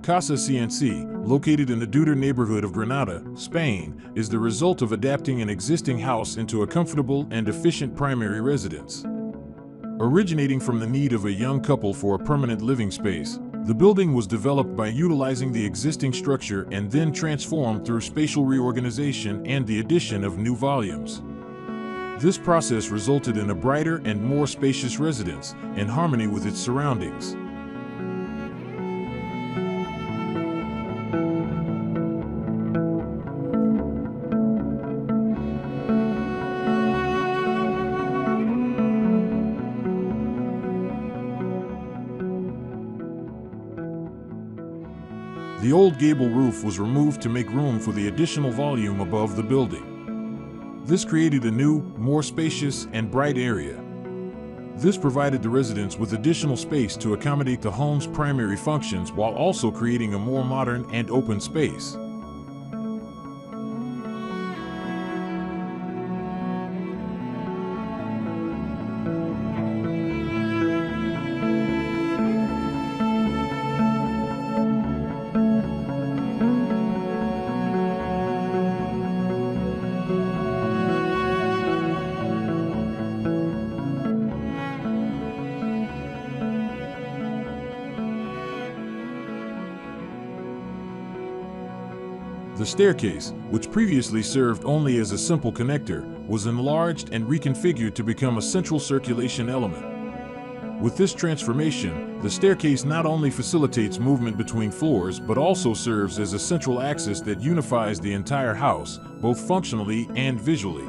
Casa CNC, located in the Dúdar neighborhood of Granada, Spain, is the result of adapting an existing house into a comfortable and efficient primary residence. Originating from the need of a young couple for a permanent living space, the building was developed by utilizing the existing structure and then transformed through spatial reorganization and the addition of new volumes. This process resulted in a brighter and more spacious residence, in harmony with its surroundings. The old gable roof was removed to make room for the additional volume above the building. This created a new, more spacious and bright area. This provided the residents with additional space to accommodate the home's primary functions while also creating a more modern and open space. The staircase, which previously served only as a simple connector, was enlarged and reconfigured to become a central circulation element. With this transformation, the staircase not only facilitates movement between floors but also serves as a central axis that unifies the entire house, both functionally and visually.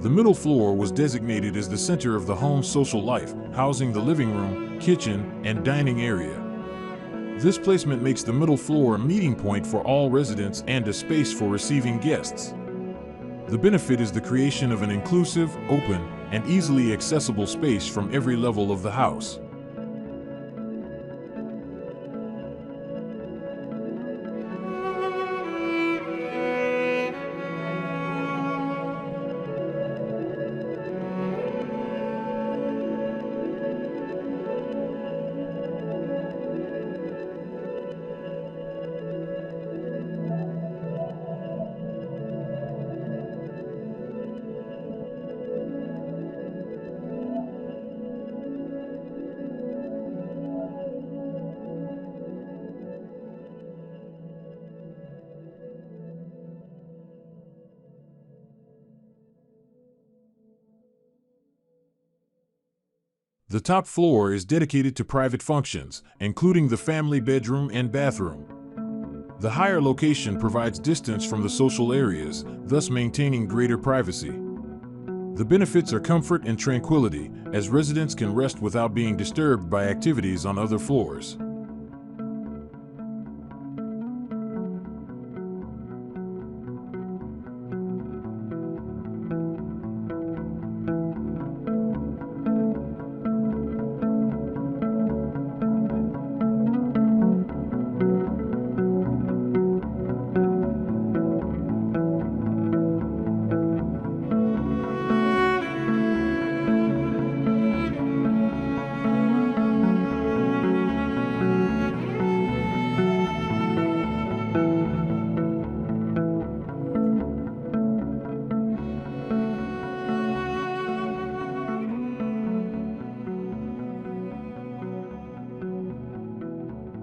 The middle floor was designated as the center of the home's social life, housing the living room, kitchen, and dining area. This placement makes the middle floor a meeting point for all residents and a space for receiving guests. The benefit is the creation of an inclusive, open, and easily accessible space from every level of the house. The top floor is dedicated to private functions, including the family bedroom and bathroom. The higher location provides distance from the social areas, thus maintaining greater privacy. The benefits are comfort and tranquility, as residents can rest without being disturbed by activities on other floors.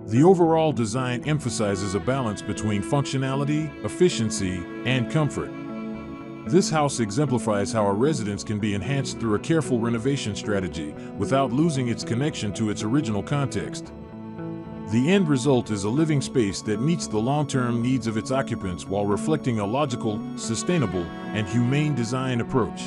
The overall design emphasizes a balance between functionality, efficiency, and comfort. This house exemplifies how a residence can be enhanced through a careful renovation strategy without losing its connection to its original context. The end result is a living space that meets the long-term needs of its occupants while reflecting a logical, sustainable, and humane design approach.